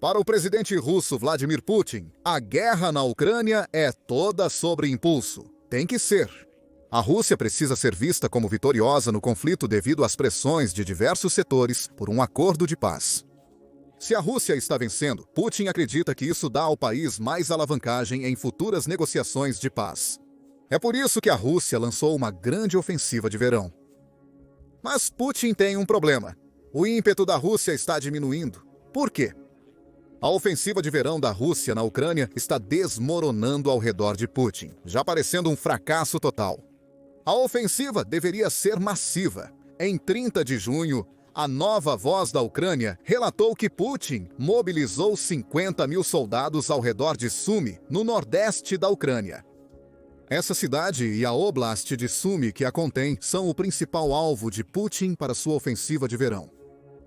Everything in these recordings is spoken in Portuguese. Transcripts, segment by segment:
Para o presidente russo Vladimir Putin, a guerra na Ucrânia é toda sobre impulso. Tem que ser. A Rússia precisa ser vista como vitoriosa no conflito devido às pressões de diversos setores por um acordo de paz. Se a Rússia está vencendo, Putin acredita que isso dá ao país mais alavancagem em futuras negociações de paz. É por isso que a Rússia lançou uma grande ofensiva de verão. Mas Putin tem um problema. O ímpeto da Rússia está diminuindo. Por quê? A ofensiva de verão da Rússia na Ucrânia está desmoronando ao redor de Putin, já parecendo um fracasso total. A ofensiva deveria ser massiva. Em 30 de junho, a Nova Voz da Ucrânia relatou que Putin mobilizou 50 mil soldados ao redor de Sumy, no nordeste da Ucrânia. Essa cidade e a Oblast de Sumy que a contém são o principal alvo de Putin para sua ofensiva de verão.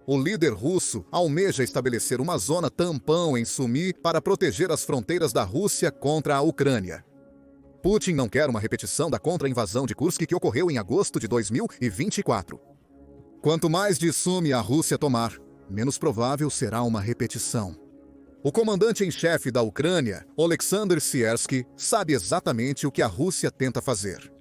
O líder russo almeja estabelecer uma zona tampão em Sumy para proteger as fronteiras da Rússia contra a Ucrânia. Putin não quer uma repetição da contra-invasão de Kursk que ocorreu em agosto de 2024. Quanto mais de Sumy a Rússia tomar, menos provável será uma repetição. O comandante em chefe da Ucrânia, Oleksandr Siersky, sabe exatamente o que a Rússia tenta fazer.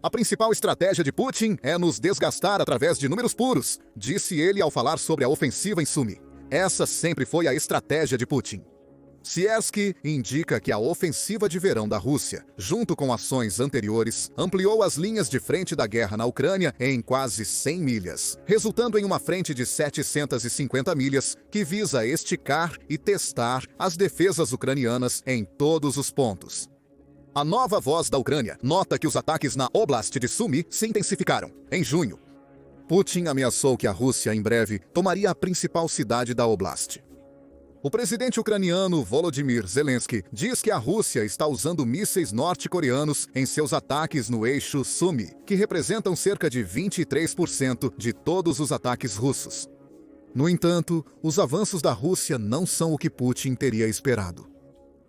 A principal estratégia de Putin é nos desgastar através de números puros, disse ele ao falar sobre a ofensiva em Sumy. Essa sempre foi a estratégia de Putin. Siersky indica que a ofensiva de verão da Rússia, junto com ações anteriores, ampliou as linhas de frente da guerra na Ucrânia em quase 100 milhas, resultando em uma frente de 750 milhas que visa esticar e testar as defesas ucranianas em todos os pontos. A Nova Voz da Ucrânia nota que os ataques na Oblast de Sumy se intensificaram. Em junho, Putin ameaçou que a Rússia, em breve, tomaria a principal cidade da Oblast. O presidente ucraniano Volodymyr Zelensky diz que a Rússia está usando mísseis norte-coreanos em seus ataques no eixo Sumy, que representam cerca de 23% de todos os ataques russos. No entanto, os avanços da Rússia não são o que Putin teria esperado.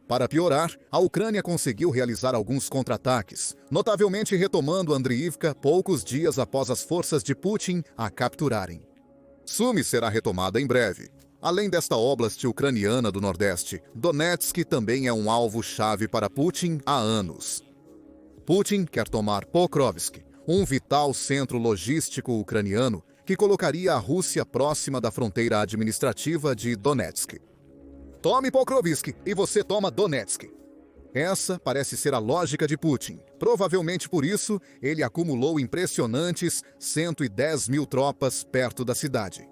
Para piorar, a Ucrânia conseguiu realizar alguns contra-ataques, notavelmente retomando Andriivka poucos dias após as forças de Putin a capturarem. Sumy será retomada em breve. Além desta oblast ucraniana do Nordeste, Donetsk também é um alvo-chave para Putin há anos. Putin quer tomar Pokrovsk, um vital centro logístico ucraniano que colocaria a Rússia próxima da fronteira administrativa de Donetsk. Tome Pokrovsk e você toma Donetsk. Essa parece ser a lógica de Putin. Provavelmente por isso, ele acumulou impressionantes 110 mil tropas perto da cidade.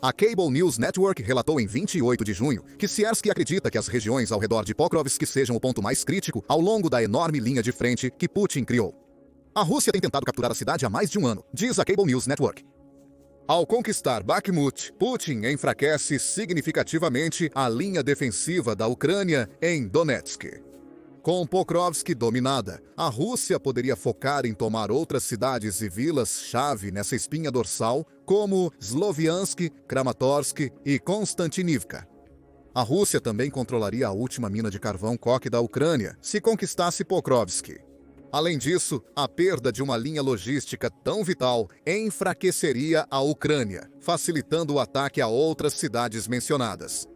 A Cable News Network relatou em 28 de junho que Siersky acredita que as regiões ao redor de Pokrovsk sejam o ponto mais crítico ao longo da enorme linha de frente que Putin criou. A Rússia tem tentado capturar a cidade há mais de um ano, diz a Cable News Network. Ao conquistar Bakhmut, Putin enfraquece significativamente a linha defensiva da Ucrânia em Donetsk. Com Pokrovsk dominada, a Rússia poderia focar em tomar outras cidades e vilas-chave nessa espinha dorsal, como Sloviansk, Kramatorsk e Konstantinivka. A Rússia também controlaria a última mina de carvão coque da Ucrânia, se conquistasse Pokrovsk. Além disso, a perda de uma linha logística tão vital enfraqueceria a Ucrânia, facilitando o ataque a outras cidades mencionadas.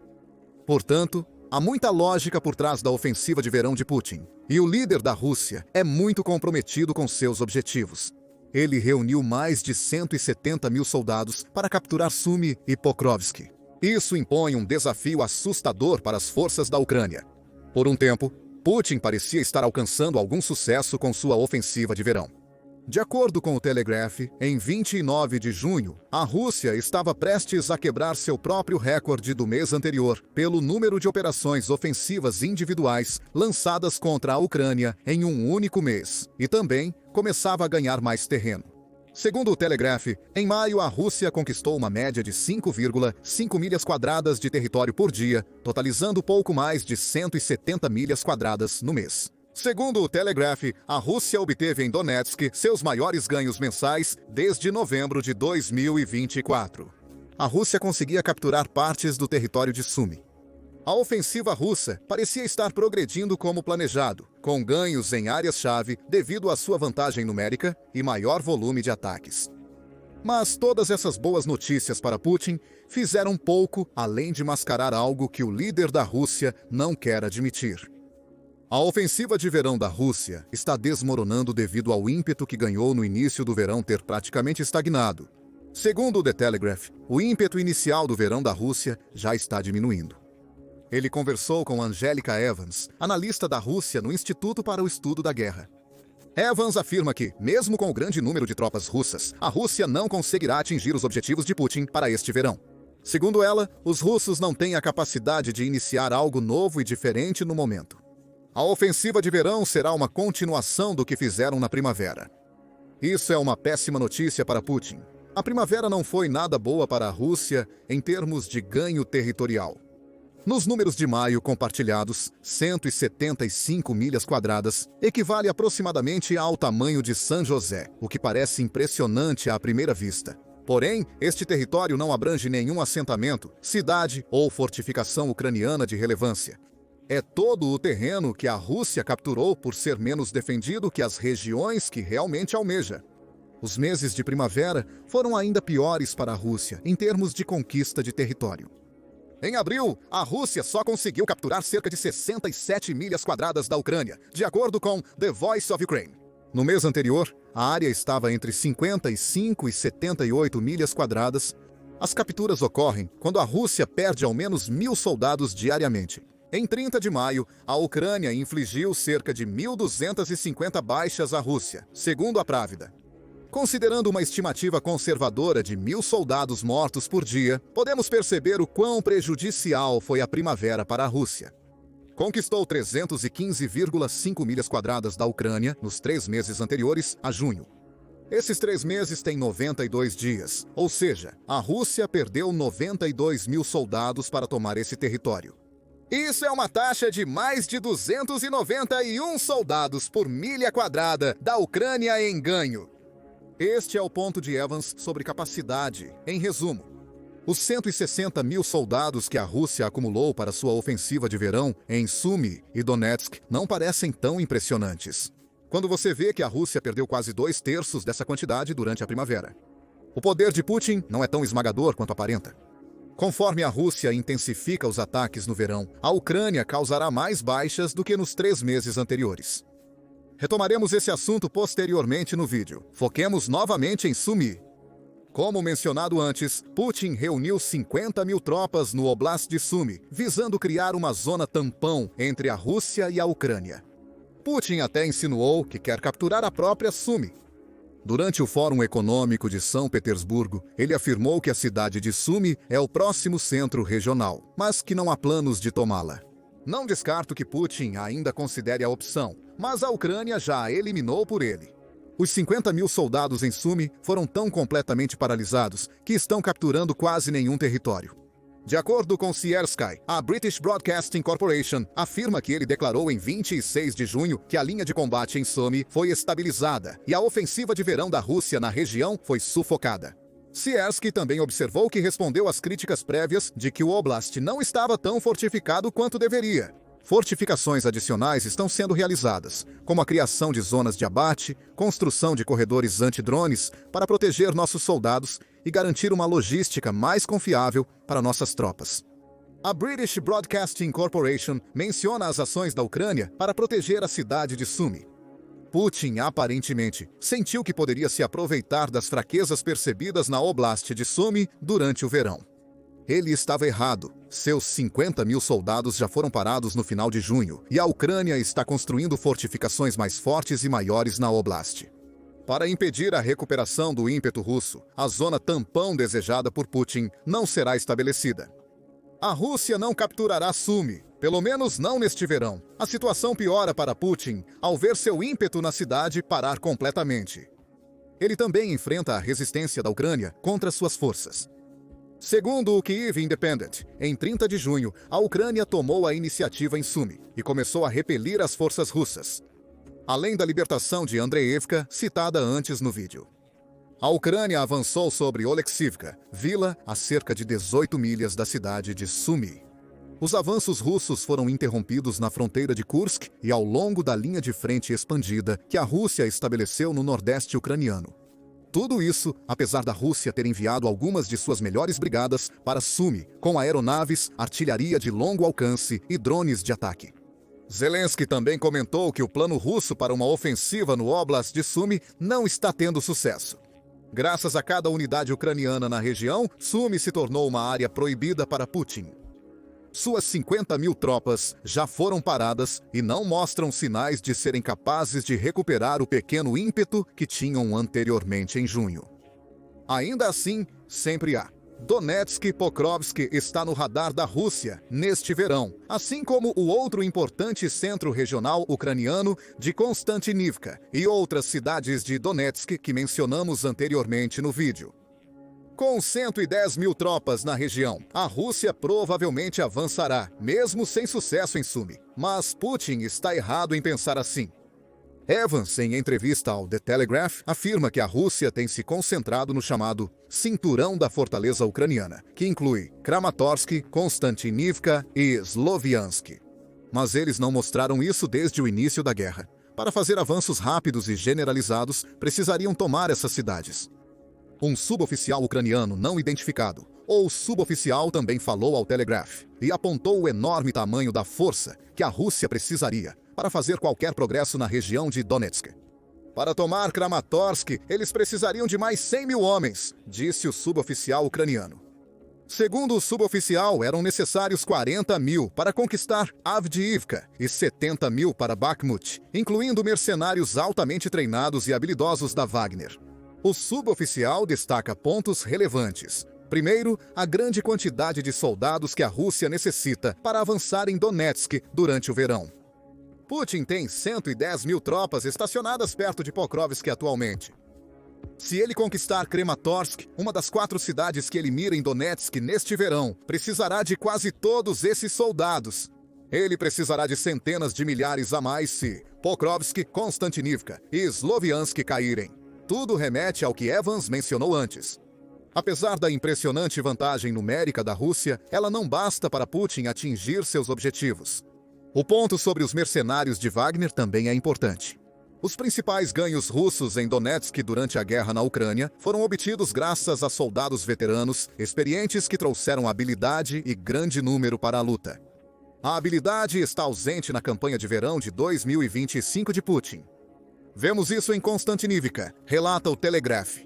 Portanto, há muita lógica por trás da ofensiva de verão de Putin, e o líder da Rússia é muito comprometido com seus objetivos. Ele reuniu mais de 170 mil soldados para capturar Sumy e Pokrovsk. Isso impõe um desafio assustador para as forças da Ucrânia. Por um tempo, Putin parecia estar alcançando algum sucesso com sua ofensiva de verão. De acordo com o Telegraph, em 29 de junho, a Rússia estava prestes a quebrar seu próprio recorde do mês anterior pelo número de operações ofensivas individuais lançadas contra a Ucrânia em um único mês, e também começava a ganhar mais terreno. Segundo o Telegraph, em maio a Rússia conquistou uma média de 5,5 milhas quadradas de território por dia, totalizando pouco mais de 170 milhas quadradas no mês. Segundo o Telegraph, a Rússia obteve em Donetsk seus maiores ganhos mensais desde novembro de 2024. A Rússia conseguia capturar partes do território de Sumy. A ofensiva russa parecia estar progredindo como planejado, com ganhos em áreas-chave devido à sua vantagem numérica e maior volume de ataques. Mas todas essas boas notícias para Putin fizeram pouco além de mascarar algo que o líder da Rússia não quer admitir. A ofensiva de verão da Rússia está desmoronando devido ao ímpeto que ganhou no início do verão ter praticamente estagnado. Segundo o The Telegraph, o ímpeto inicial do verão da Rússia já está diminuindo. Ele conversou com Angelica Evans, analista da Rússia no Instituto para o Estudo da Guerra. Evans afirma que, mesmo com o grande número de tropas russas, a Rússia não conseguirá atingir os objetivos de Putin para este verão. Segundo ela, os russos não têm a capacidade de iniciar algo novo e diferente no momento. A ofensiva de verão será uma continuação do que fizeram na primavera. Isso é uma péssima notícia para Putin. A primavera não foi nada boa para a Rússia em termos de ganho territorial. Nos números de maio compartilhados, 175 milhas quadradas equivale aproximadamente ao tamanho de São José, o que parece impressionante à primeira vista. Porém, este território não abrange nenhum assentamento, cidade ou fortificação ucraniana de relevância. É todo o terreno que a Rússia capturou por ser menos defendido que as regiões que realmente almeja. Os meses de primavera foram ainda piores para a Rússia em termos de conquista de território. Em abril, a Rússia só conseguiu capturar cerca de 67 milhas quadradas da Ucrânia, de acordo com The Voice of Ukraine. No mês anterior, a área estava entre 55 e 78 milhas quadradas. As capturas ocorrem quando a Rússia perde ao menos 1.000 soldados diariamente. Em 30 de maio, a Ucrânia infligiu cerca de 1.250 baixas à Rússia, segundo a Pravda. Considerando uma estimativa conservadora de 1.000 soldados mortos por dia, podemos perceber o quão prejudicial foi a primavera para a Rússia. Conquistou 315,5 milhas quadradas da Ucrânia nos 3 meses anteriores a junho. Esses 3 meses têm 92 dias, ou seja, a Rússia perdeu 92.000 soldados para tomar esse território. Isso é uma taxa de mais de 291 soldados por milha quadrada da Ucrânia em ganho. Este é o ponto de Evans sobre capacidade. Em resumo, os 160.000 soldados que a Rússia acumulou para sua ofensiva de verão em Sumy e Donetsk não parecem tão impressionantes, quando você vê que a Rússia perdeu quase 2/3 dessa quantidade durante a primavera. O poder de Putin não é tão esmagador quanto aparenta. Conforme a Rússia intensifica os ataques no verão, a Ucrânia causará mais baixas do que nos 3 meses anteriores. Retomaremos esse assunto posteriormente no vídeo. Foquemos novamente em Sumy. Como mencionado antes, Putin reuniu 50.000 tropas no Oblast de Sumy, visando criar uma zona tampão entre a Rússia e a Ucrânia. Putin até insinuou que quer capturar a própria Sumy. Durante o Fórum Econômico de São Petersburgo, ele afirmou que a cidade de Sumy é o próximo centro regional, mas que não há planos de tomá-la. Não descarto que Putin ainda considere a opção, mas a Ucrânia já a eliminou por ele. Os 50.000 soldados em Sumy foram tão completamente paralisados que estão capturando quase nenhum território. De acordo com Siersky, a British Broadcasting Corporation afirma que ele declarou em 26 de junho que a linha de combate em Sumy foi estabilizada e a ofensiva de verão da Rússia na região foi sufocada. Siersky também observou que respondeu às críticas prévias de que o Oblast não estava tão fortificado quanto deveria. Fortificações adicionais estão sendo realizadas, como a criação de zonas de abate, construção de corredores antidrones para proteger nossos soldados e garantir uma logística mais confiável para nossas tropas. A British Broadcasting Corporation menciona as ações da Ucrânia para proteger a cidade de Sumy. Putin, aparentemente, sentiu que poderia se aproveitar das fraquezas percebidas na Oblast de Sumy durante o verão. Ele estava errado. Seus 50.000 soldados já foram parados no final de junho, e a Ucrânia está construindo fortificações mais fortes e maiores na Oblast. Para impedir a recuperação do ímpeto russo, a zona tampão desejada por Putin não será estabelecida. A Rússia não capturará Sumy, pelo menos não neste verão. A situação piora para Putin ao ver seu ímpeto na cidade parar completamente. Ele também enfrenta a resistência da Ucrânia contra suas forças. Segundo o Kyiv Independent, em 30 de junho, a Ucrânia tomou a iniciativa em Sumy e começou a repelir as forças russas, além da libertação de Andreevka, citada antes no vídeo. A Ucrânia avançou sobre Oleksivka, vila a cerca de 18 milhas da cidade de Sumy. Os avanços russos foram interrompidos na fronteira de Kursk e ao longo da linha de frente expandida que a Rússia estabeleceu no nordeste ucraniano. Tudo isso, apesar da Rússia ter enviado algumas de suas melhores brigadas para Sumy, com aeronaves, artilharia de longo alcance e drones de ataque. Zelensky também comentou que o plano russo para uma ofensiva no Oblast de Sumy não está tendo sucesso. Graças a cada unidade ucraniana na região, Sumy se tornou uma área proibida para Putin. Suas 50.000 tropas já foram paradas e não mostram sinais de serem capazes de recuperar o pequeno ímpeto que tinham anteriormente em junho. Ainda assim, sempre há. Donetsk e Pokrovsk está no radar da Rússia neste verão, assim como o outro importante centro regional ucraniano de Konstantinivka e outras cidades de Donetsk que mencionamos anteriormente no vídeo. Com 110.000 tropas na região, a Rússia provavelmente avançará, mesmo sem sucesso em Sumy. Mas Putin está errado em pensar assim. Evans, em entrevista ao The Telegraph, afirma que a Rússia tem se concentrado no chamado Cinturão da Fortaleza Ucraniana, que inclui Kramatorsk, Konstantinivka e Sloviansk. Mas eles não mostraram isso desde o início da guerra. Para fazer avanços rápidos e generalizados, precisariam tomar essas cidades. Um suboficial ucraniano não identificado, ou suboficial, também falou ao Telegraph e apontou o enorme tamanho da força que a Rússia precisaria para fazer qualquer progresso na região de Donetsk. Para tomar Kramatorsk, eles precisariam de mais 100.000 homens, disse o suboficial ucraniano. Segundo o suboficial, eram necessários 40.000 para conquistar Avdiivka e 70.000 para Bakhmut, incluindo mercenários altamente treinados e habilidosos da Wagner. O suboficial destaca pontos relevantes. Primeiro, a grande quantidade de soldados que a Rússia necessita para avançar em Donetsk durante o verão. Putin tem 110.000 tropas estacionadas perto de Pokrovsk atualmente. Se ele conquistar Kramatorsk, uma das 4 cidades que ele mira em Donetsk neste verão, precisará de quase todos esses soldados. Ele precisará de centenas de milhares a mais se Pokrovsk, Konstantinivka e Sloviansk caírem. Tudo remete ao que Evans mencionou antes. Apesar da impressionante vantagem numérica da Rússia, ela não basta para Putin atingir seus objetivos. O ponto sobre os mercenários de Wagner também é importante. Os principais ganhos russos em Donetsk durante a guerra na Ucrânia foram obtidos graças a soldados veteranos, experientes que trouxeram habilidade e grande número para a luta. A habilidade está ausente na campanha de verão de 2025 de Putin. Vemos isso em Konstantinivka, relata o Telegraph.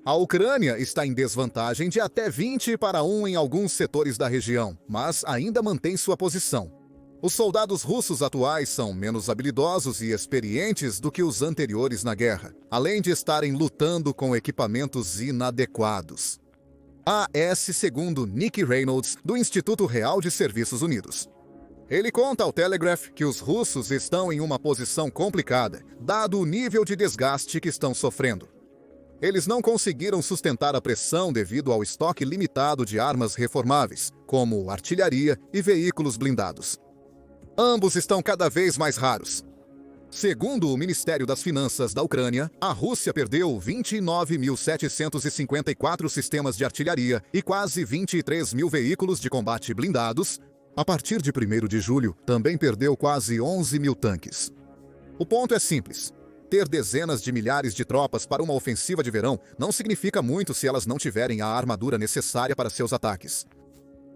A Ucrânia está em desvantagem de até 20-1 em alguns setores da região, mas ainda mantém sua posição. Os soldados russos atuais são menos habilidosos e experientes do que os anteriores na guerra, além de estarem lutando com equipamentos inadequados. Segundo Nick Reynolds, do Instituto Real de Serviços Unidos. Ele conta ao Telegraph que os russos estão em uma posição complicada, dado o nível de desgaste que estão sofrendo. Eles não conseguiram sustentar a pressão devido ao estoque limitado de armas reformáveis, como artilharia e veículos blindados. Ambos estão cada vez mais raros. Segundo o Ministério das Finanças da Ucrânia, a Rússia perdeu 29.754 sistemas de artilharia e quase 23.000 veículos de combate blindados. A partir de 1º de julho, também perdeu quase 11.000 tanques. O ponto é simples. Ter dezenas de milhares de tropas para uma ofensiva de verão não significa muito se elas não tiverem a armadura necessária para seus ataques.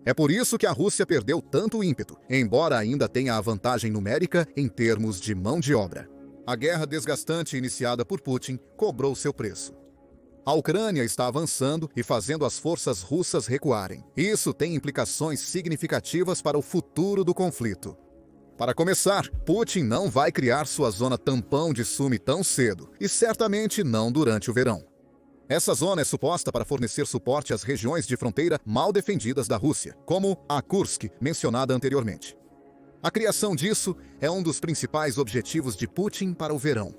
É por isso que a Rússia perdeu tanto ímpeto, embora ainda tenha a vantagem numérica em termos de mão de obra. A guerra desgastante iniciada por Putin cobrou seu preço. A Ucrânia está avançando e fazendo as forças russas recuarem. Isso tem implicações significativas para o futuro do conflito. Para começar, Putin não vai criar sua zona tampão de Sumy tão cedo, e certamente não durante o verão. Essa zona é suposta para fornecer suporte às regiões de fronteira mal defendidas da Rússia, como a Kursk, mencionada anteriormente. A criação disso é um dos principais objetivos de Putin para o verão.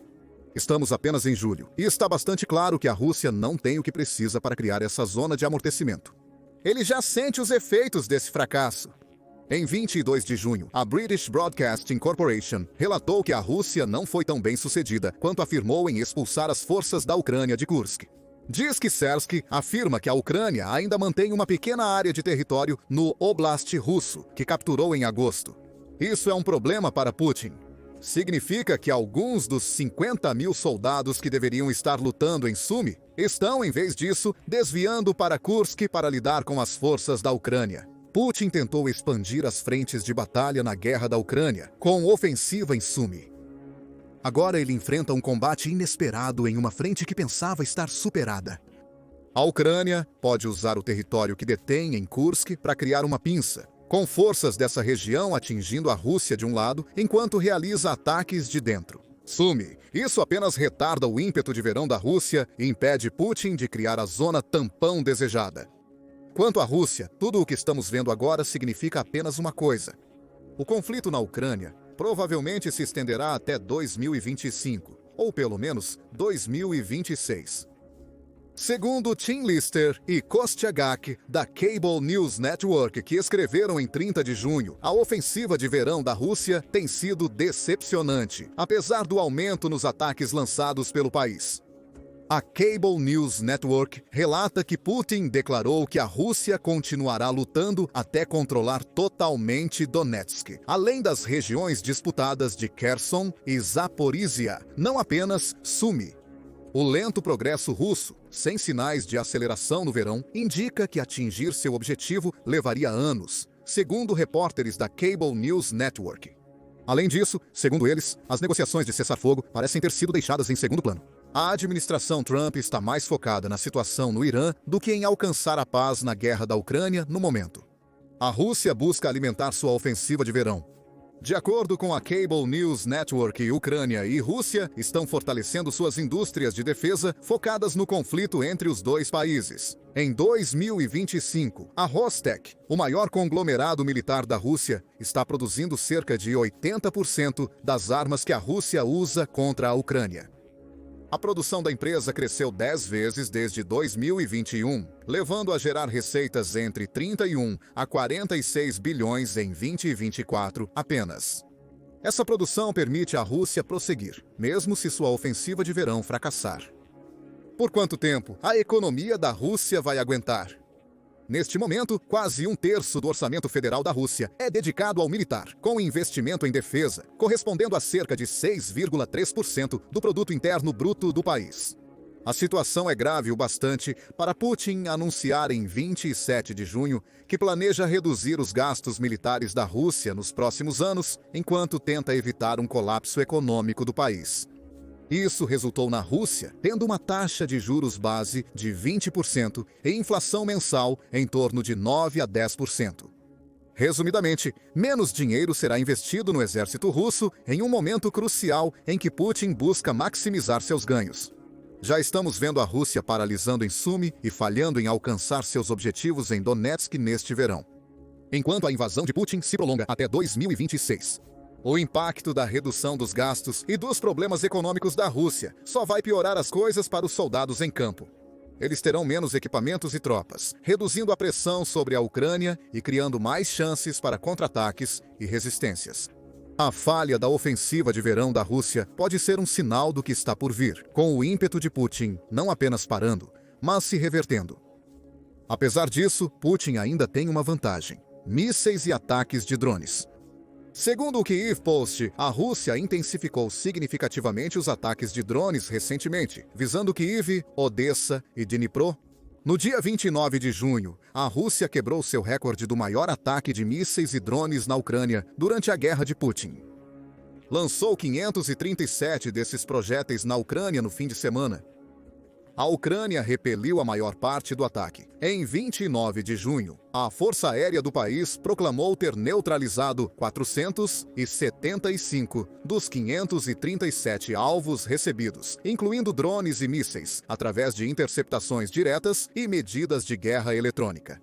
Estamos apenas em julho, e está bastante claro que a Rússia não tem o que precisa para criar essa zona de amortecimento. Ele já sente os efeitos desse fracasso. Em 22 de junho, a British Broadcasting Corporation relatou que a Rússia não foi tão bem sucedida quanto afirmou em expulsar as forças da Ucrânia de Kursk. Diz que Sersky afirma que a Ucrânia ainda mantém uma pequena área de território no Oblast russo, que capturou em agosto. Isso é um problema para Putin. Significa que alguns dos 50 mil soldados que deveriam estar lutando em Sumy estão, em vez disso, desviando para Kursk para lidar com as forças da Ucrânia. Putin tentou expandir as frentes de batalha na guerra da Ucrânia, com ofensiva em Sumy. Agora ele enfrenta um combate inesperado em uma frente que pensava estar superada. A Ucrânia pode usar o território que detém em Kursk para criar uma pinça, com forças dessa região atingindo a Rússia de um lado, enquanto realiza ataques de dentro. Sumy, isso apenas retarda o ímpeto de verão da Rússia e impede Putin de criar a zona tampão desejada. Quanto à Rússia, tudo o que estamos vendo agora significa apenas uma coisa. O conflito na Ucrânia provavelmente se estenderá até 2025, ou pelo menos 2026. Segundo Tim Lister e Kostya Gak, da Cable News Network, que escreveram em 30 de junho, a ofensiva de verão da Rússia tem sido decepcionante, apesar do aumento nos ataques lançados pelo país. A Cable News Network relata que Putin declarou que a Rússia continuará lutando até controlar totalmente Donetsk, além das regiões disputadas de Kherson e Zaporizhia, não apenas Sumy. O lento progresso russo, sem sinais de aceleração no verão, indica que atingir seu objetivo levaria anos, segundo repórteres da Cable News Network. Além disso, segundo eles, as negociações de cessar-fogo parecem ter sido deixadas em segundo plano. A administração Trump está mais focada na situação no Irã do que em alcançar a paz na guerra da Ucrânia no momento. A Rússia busca alimentar sua ofensiva de verão. De acordo com a Cable News Network, Ucrânia e Rússia estão fortalecendo suas indústrias de defesa focadas no conflito entre os dois países. Em 2025, a Rostec, o maior conglomerado militar da Rússia, está produzindo cerca de 80% das armas que a Rússia usa contra a Ucrânia. A produção da empresa cresceu 10 vezes desde 2021, levando a gerar receitas entre 31 a 46 bilhões em 2024 apenas. Essa produção permite à Rússia prosseguir, mesmo se sua ofensiva de verão fracassar. Por quanto tempo a economia da Rússia vai aguentar? Neste momento, quase um terço do orçamento federal da Rússia é dedicado ao militar, com investimento em defesa, correspondendo a cerca de 6,3% do produto interno bruto do país. A situação é grave o bastante para Putin anunciar em 27 de junho que planeja reduzir os gastos militares da Rússia nos próximos anos, enquanto tenta evitar um colapso econômico do país. Isso resultou na Rússia tendo uma taxa de juros base de 20% e inflação mensal em torno de 9 a 10%. Resumidamente, menos dinheiro será investido no exército russo em um momento crucial em que Putin busca maximizar seus ganhos. Já estamos vendo a Rússia paralisando em Sumy e falhando em alcançar seus objetivos em Donetsk neste verão. Enquanto a invasão de Putin se prolonga até 2026. O impacto da redução dos gastos e dos problemas econômicos da Rússia só vai piorar as coisas para os soldados em campo. Eles terão menos equipamentos e tropas, reduzindo a pressão sobre a Ucrânia e criando mais chances para contra-ataques e resistências. A falha da ofensiva de verão da Rússia pode ser um sinal do que está por vir, com o ímpeto de Putin não apenas parando, mas se revertendo. Apesar disso, Putin ainda tem uma vantagem: mísseis e ataques de drones. Segundo o Kyiv Post, a Rússia intensificou significativamente os ataques de drones recentemente, visando Kyiv, Odessa e Dnipro. No dia 29 de junho, a Rússia quebrou seu recorde do maior ataque de mísseis e drones na Ucrânia durante a guerra de Putin. Lançou 537 desses projéteis na Ucrânia no fim de semana. A Ucrânia repeliu a maior parte do ataque. Em 29 de junho, a Força Aérea do país proclamou ter neutralizado 475 dos 537 alvos recebidos, incluindo drones e mísseis, através de interceptações diretas e medidas de guerra eletrônica.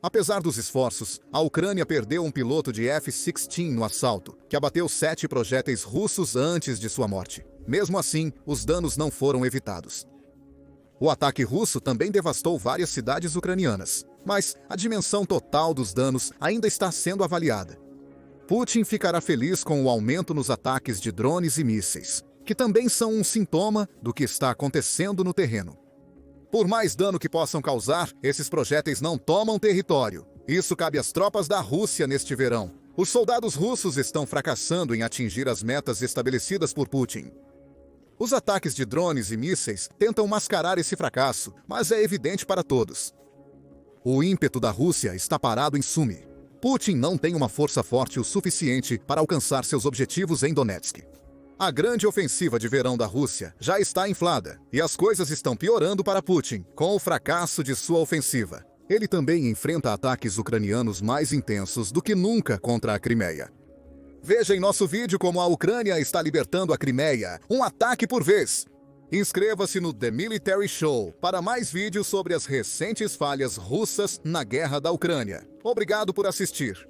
Apesar dos esforços, a Ucrânia perdeu um piloto de F-16 no assalto, que abateu 7 projéteis russos antes de sua morte. Mesmo assim, os danos não foram evitados. O ataque russo também devastou várias cidades ucranianas, mas a dimensão total dos danos ainda está sendo avaliada. Putin ficará feliz com o aumento nos ataques de drones e mísseis, que também são um sintoma do que está acontecendo no terreno. Por mais dano que possam causar, esses projéteis não tomam território. Isso cabe às tropas da Rússia neste verão. Os soldados russos estão fracassando em atingir as metas estabelecidas por Putin. Os ataques de drones e mísseis tentam mascarar esse fracasso, mas é evidente para todos. O ímpeto da Rússia está parado em Sumy. Putin não tem uma força forte o suficiente para alcançar seus objetivos em Donetsk. A grande ofensiva de verão da Rússia já está inflada, e as coisas estão piorando para Putin, com o fracasso de sua ofensiva. Ele também enfrenta ataques ucranianos mais intensos do que nunca contra a Crimeia. Veja em nosso vídeo como a Ucrânia está libertando a Crimeia, um ataque por vez. Inscreva-se no The Military Show para mais vídeos sobre as recentes falhas russas na guerra da Ucrânia. Obrigado por assistir.